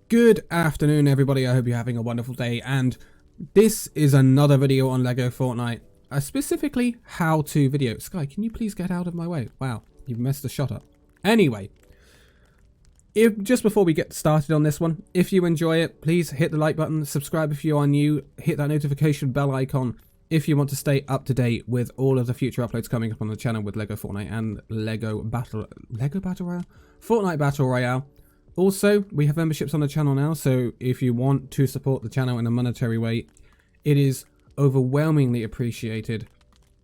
Good afternoon, everybody. I hope you're having a wonderful day, and this is another video on Lego Fortnite, specifically how-to video. Sky, can you please get out of my way? Wow, you've messed the shot up. Anyway, just before we get started on this one, if you enjoy it, please hit the like button, subscribe if you are new, hit that notification bell icon if you want to stay up to date with all of the future uploads coming up on the channel with Lego Fortnite and Lego Battle Royale? Fortnite Battle Royale. Also, we have memberships on the channel now, so if you want to support the channel in a monetary way, it is overwhelmingly appreciated.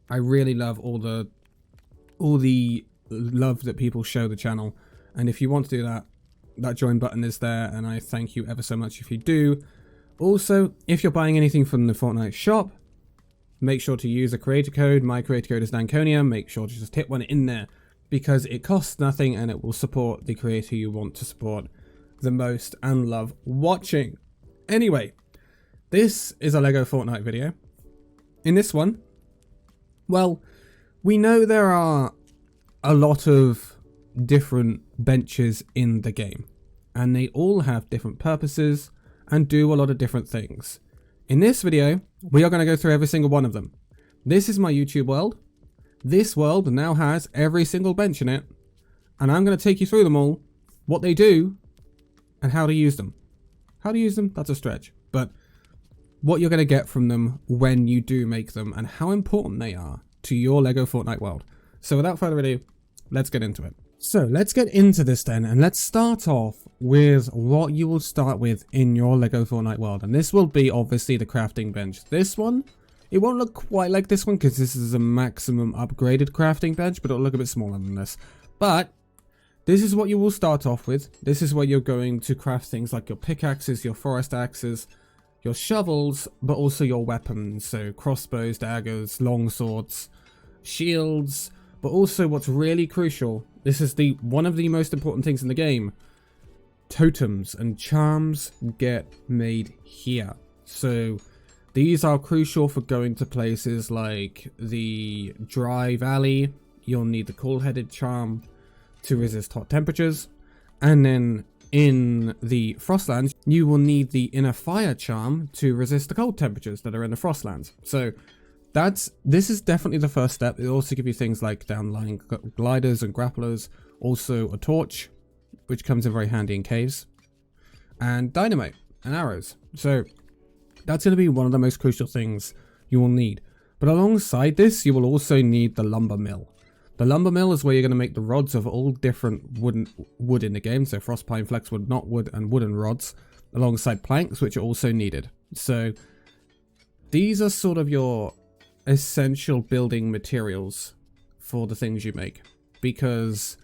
I really love all the love that people show the channel, and if you want to do that, that join button is there, and I thank you ever so much if you do. Also, if you're buying anything from the Fortnite shop, make sure to use a creator code. My creator code is Danconia. Make sure to just hit one in there, because it costs nothing and it will support the creator you want to support the most and love watching. Anyway, this is a Lego Fortnite video. In this one, well, we know there are a lot of different benches in the game, and they all have different purposes and do a lot of different things. In this video, we are going to go through every single one of them. This is my YouTube world. This world now has every single bench in it, and I'm going to take you through them all, what they do, and how to use them. How to use them, that's a stretch, but what you're going to get from them when you do make them, and how important they are to your Lego Fortnite world. So without further ado, let's get into it. So let's get into this then, and let's start off with what you will start with in your Lego Fortnite world, and this will be obviously the crafting bench. This one, it won't look quite like this one because this is a maximum upgraded crafting bench, but it'll look a bit smaller than this. But this is what you will start off with. This is where you're going to craft things like your pickaxes, your forest axes, your shovels, but also your weapons. So crossbows, daggers, long swords, shields, but also what's really crucial, this is one of the most important things in the game. Totems and charms get made here. So these are crucial for going to places like the dry valley. You'll need the cool-headed charm to resist hot temperatures. And then in the frostlands, you will need the inner fire charm to resist the cold temperatures that are in the frostlands. So this is definitely the first step. It'll also give you things like downlying gliders and grapplers, also a torch, which comes in very handy in caves, and dynamite and arrows. So that's going to be one of the most crucial things you will need. But alongside this, you will also need the lumber mill. The lumber mill is where you're going to make the rods of all different wood in the game. So frost, pine, flexwood, knotwood, and wooden rods, alongside planks, which are also needed. So these are sort of your essential building materials for the things you make. Because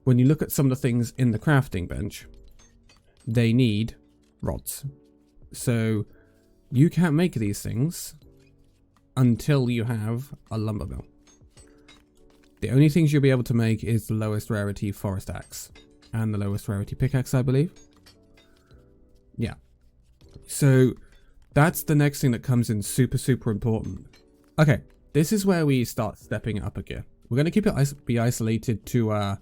when you look at some of the things in the crafting bench, they need rods. So you can't make these things until you have a lumber mill. The only things you'll be able to make is the lowest rarity forest axe and the lowest rarity pickaxe, I believe. Yeah. So that's the next thing that comes in super important. Okay, this is where we start stepping it up a gear. We're going to keep it be isolated to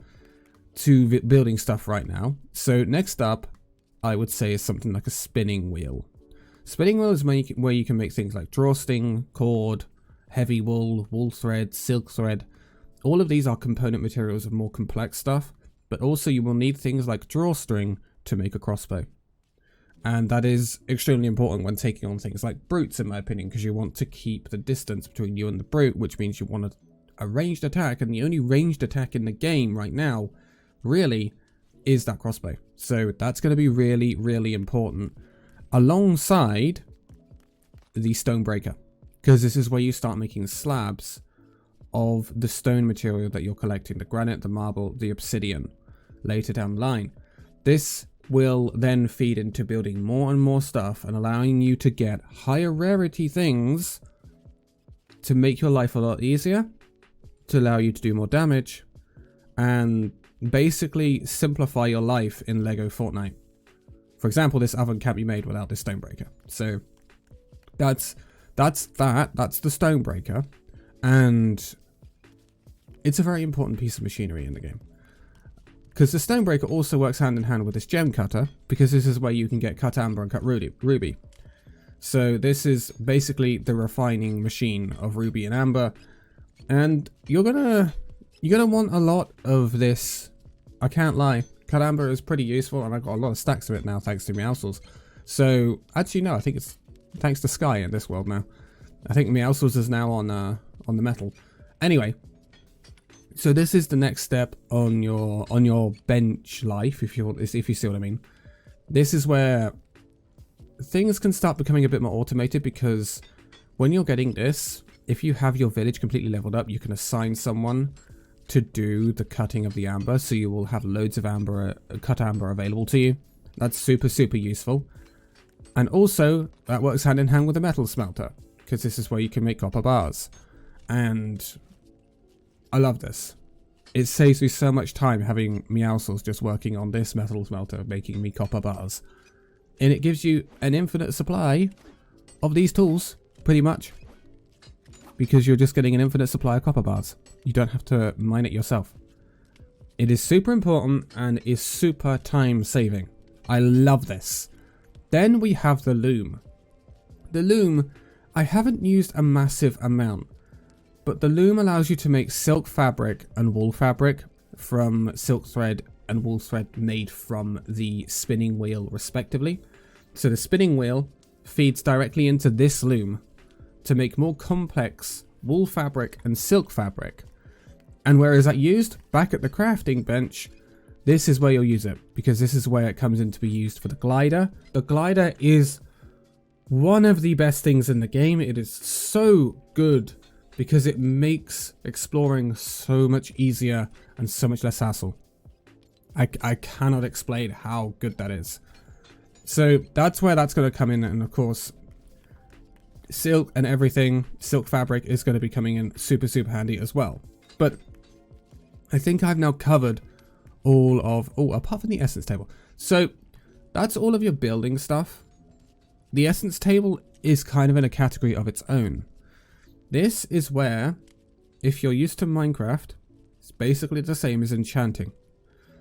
building stuff right now. So next up, I would say, is something like a spinning wheel. Spinning wheel is where you can make things like drawstring, cord, heavy wool, wool thread, silk thread. All of these are component materials of more complex stuff, but also you will need things like drawstring to make a crossbow. And that is extremely important when taking on things like brutes, in my opinion, because you want to keep the distance between you and the brute, which means you want a ranged attack, and the only ranged attack in the game right now, really, is that crossbow. So that's going to be really important, alongside the stone breaker, because this is where you start making slabs of the stone material that you're collecting, the granite, the marble, the obsidian, later down the line. This will then feed into building more and more stuff and allowing you to get higher rarity things to make your life a lot easier, to allow you to do more damage, and basically simplify your life in Lego Fortnite. For example, this oven can't be made without this stone breaker. So that's the stone breaker, and it's a very important piece of machinery in the game. Because the Stonebreaker also works hand in hand with this gem cutter, because this is where you can get cut amber and cut ruby. So this is basically the refining machine of ruby and amber, and you're gonna want a lot of this. I can't lie, cut amber is pretty useful, and I've got a lot of stacks of it now thanks to Meowscles. So actually no, I think it's thanks to Sky in this world now. I think Meowscles is now on the metal. Anyway, so this is the next step on your bench life, if you see what I mean. This is where things can start becoming a bit more automated, because when you're getting this, if you have your village completely leveled up, you can assign someone to do the cutting of the amber, so you will have loads of amber, cut amber available to you. That's super useful. And also that works hand in hand with the metal smelter, because this is where you can make copper bars. And I love this. It saves me so much time having Meowscles just working on this metal smelter, making me copper bars. And it gives you an infinite supply of these tools, pretty much. Because you're just getting an infinite supply of copper bars. You don't have to mine it yourself. It is super important and is super time saving. I love this. Then we have the Loom. The Loom, I haven't used a massive amount, but the Loom allows you to make silk fabric and wool fabric from silk thread and wool thread made from the spinning wheel respectively. So the spinning wheel feeds directly into this Loom to make more complex wool fabric and silk fabric. And where is that used? Back at the crafting bench. This is where you'll use it, because this is where it comes in to be used for the glider. The glider is one of the best things in the game. It is so good because it makes exploring so much easier and so much less hassle. I cannot explain how good that is. So that's where that's going to come in, and of course silk and everything, silk fabric is going to be coming in super handy as well. But I think I've now covered all of, apart from the essence table. So that's all of your building stuff. The essence table is kind of in a category of its own. This is where, if you're used to Minecraft, it's basically the same as enchanting.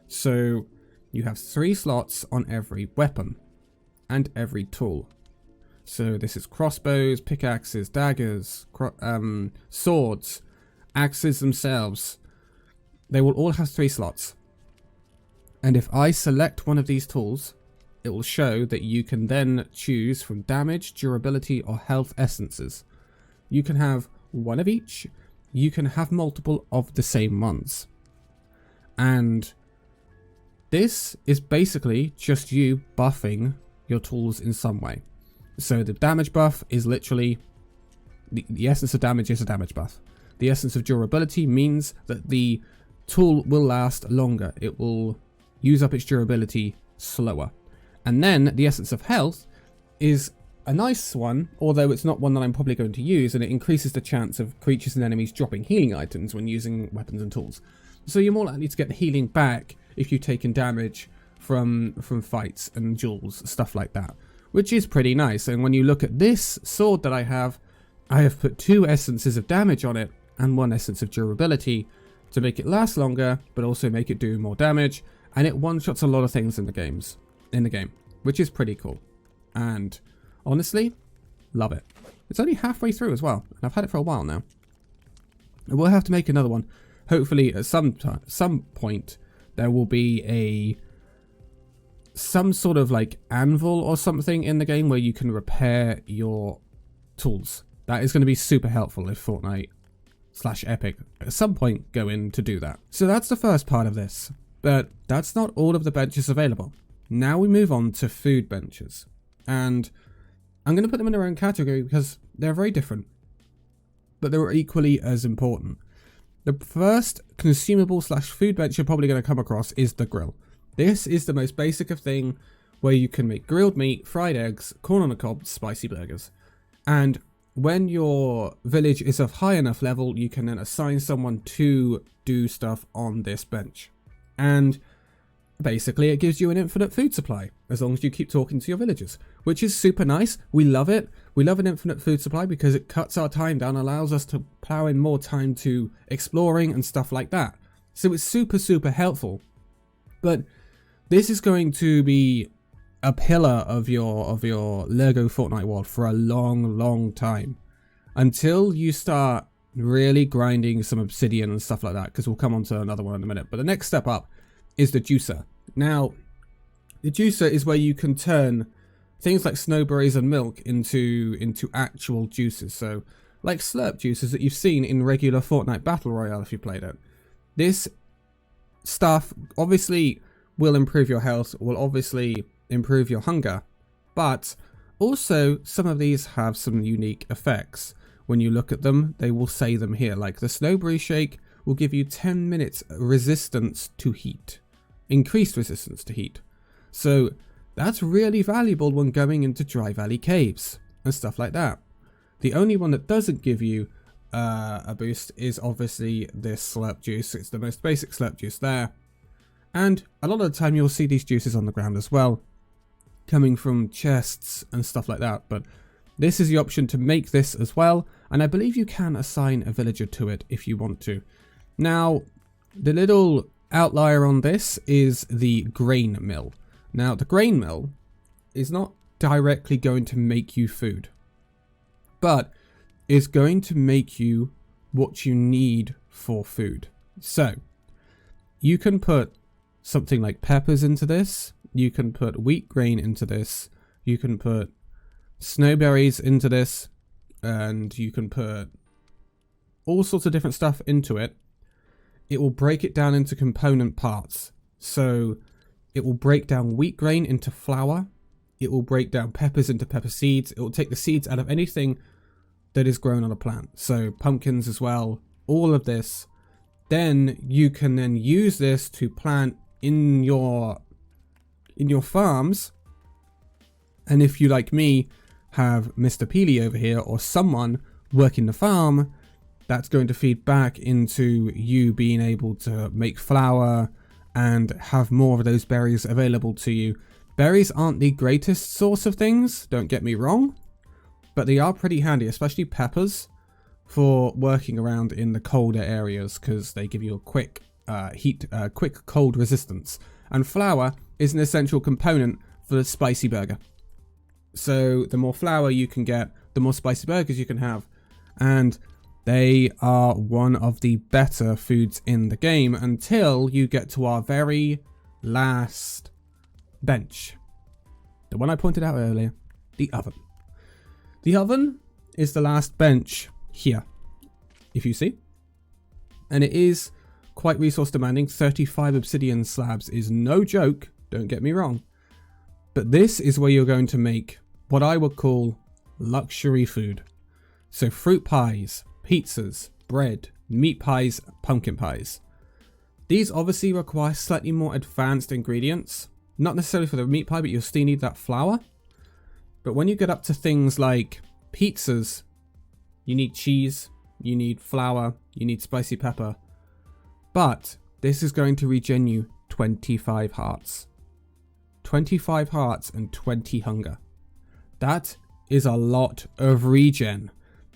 So you have 3 slots on every weapon and every tool. So this is crossbows, pickaxes, daggers, swords, axes themselves. They will all have 3 slots. And if I select one of these tools, it will show that you can then choose from damage, durability, or health essences. You can have one of each. You can have multiple of the same ones. And this is basically just you buffing your tools in some way. So the damage buff is literally, the essence of damage is a damage buff. The essence of durability means that the tool will last longer. It will use up its durability slower. And then the essence of health is a nice one, although it's not one that I'm probably going to use, and it increases the chance of creatures and enemies dropping healing items when using weapons and tools. So you're more likely to get the healing back if you've taken damage from fights and duels, stuff like that, which is pretty nice. And when you look at this sword that I have put 2 essences of damage on it and 1 essence of durability to make it last longer, but also make it do more damage. And it one-shots a lot of things in the game, which is pretty cool. And honestly, love it. It's only halfway through as well, and I've had it for a while now. And we'll have to make another one. Hopefully at some point there will be some sort of like anvil or something in the game where you can repair your tools. That is going to be super helpful if Fortnite/Epic at some point go in to do that. So that's the first part of this. But that's not all of the benches available. Now we move on to food benches. And I'm going to put them in their own category because they're very different, but they're equally as important. The first consumable/food bench you're probably going to come across is the grill. This is the most basic of thing, where you can make grilled meat, fried eggs, corn on the cob, spicy burgers. And when your village is of high enough level, you can then assign someone to do stuff on this bench. And basically it gives you an infinite food supply as long as you keep talking to your villagers, which is super nice. We love it. We love an infinite food supply because it cuts our time down, allows us to plow in more time to exploring and stuff like that. So it's super helpful. But this is going to be a pillar of your Lego Fortnite world for a long time, until you start really grinding some obsidian and stuff like that, because we'll come on to another one in a minute. But the next step up is the juicer. Now, the juicer is where you can turn things like snowberries and milk into actual juices. So like slurp juices that you've seen in regular Fortnite Battle Royale if you played it. This stuff obviously will improve your health, will obviously improve your hunger, but also some of these have some unique effects. When you look at them, they will say them here, like the Snowberry Shake will give you 10 minutes resistance to heat, increased resistance to heat. So that's really valuable when going into Dry Valley Caves and stuff like that. The only one that doesn't give you a boost is obviously this slurp juice. It's the most basic slurp juice there. And a lot of the time you'll see these juices on the ground as well, coming from chests and stuff like that. But this is the option to make this as well. And I believe you can assign a villager to it if you want to. Now, the little outlier on this is the grain mill. Now, the grain mill is not directly going to make you food, but is going to make you what you need for food. So you can put something like peppers into this, you can put wheat grain into this, you can put snowberries into this, and you can put all sorts of different stuff into it. It will break it down into component parts. So it will break down wheat grain into flour, it will break down peppers into pepper seeds, it will take the seeds out of anything that is grown on a plant. So pumpkins as well, all of this. Then you can then use this to plant in your farms. And if you, like me, have Mr. Peely over here or someone working the farm, that's going to feed back into you being able to make flour and have more of those berries available to you. Berries aren't the greatest source of things, don't get me wrong, but they are pretty handy, especially peppers, for working around in the colder areas, because they give you a quick quick cold resistance. And flour is an essential component for the spicy burger. So the more flour you can get, the more spicy burgers you can have. And they are one of the better foods in the game until you get to our very last bench. The one I pointed out earlier, the oven. The oven is the last bench here, if you see. And it is quite resource demanding. 35 obsidian slabs is no joke, don't get me wrong. But this is where you're going to make what I would call luxury food. So fruit pies, pizzas, bread, meat pies, pumpkin pies. These obviously require slightly more advanced ingredients. Not necessarily for the meat pie, but you'll still need that flour. But when you get up to things like pizzas, you need cheese, you need flour, you need spicy pepper. But this is going to regen you 25 hearts. 25 hearts and 20 hunger. That is a lot of regen.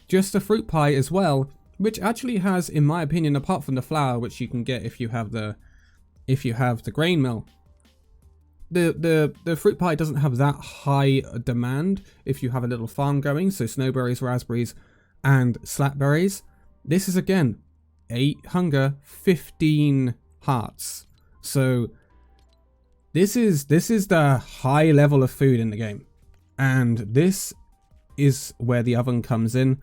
Just the fruit pie as well, which actually has, in my opinion, apart from the flour, which you can get if you have the grain mill, the fruit pie doesn't have that high demand if you have a little farm going. So snowberries, raspberries, and slackberries. This is again 8 hunger, 15 hearts. So this is the high level of food in the game, and this is where the oven comes in.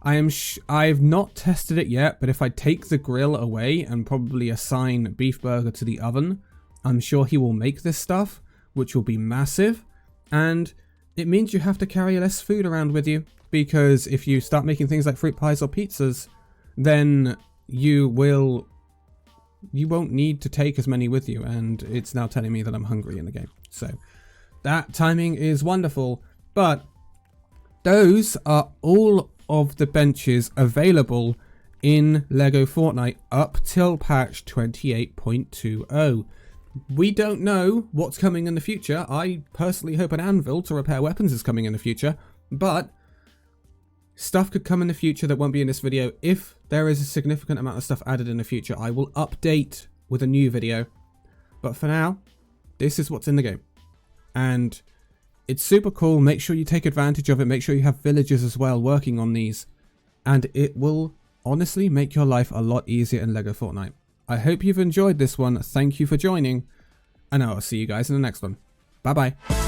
I've not tested it yet, but if I take the grill away and probably assign beef burger to the oven, I'm sure he will make this stuff, which will be massive. And it means you have to carry less food around with you, because if you start making things like fruit pies or pizzas, then you won't need to take as many with you. And it's now telling me that I'm hungry in the game. So that timing is wonderful. But those are all of the benches available in Lego Fortnite up till patch 28.20. We don't know what's coming in the future. I personally hope an anvil to repair weapons is coming in the future, but stuff could come in the future that won't be in this video. If there is a significant amount of stuff added in the future, I will update with a new video. But for now, this is what's in the game. And it's super cool. Make sure you take advantage of it. Make sure you have villagers as well working on these. And it will honestly make your life a lot easier in Lego Fortnite. I hope you've enjoyed this one. Thank you for joining. And I'll see you guys in the next one. Bye bye.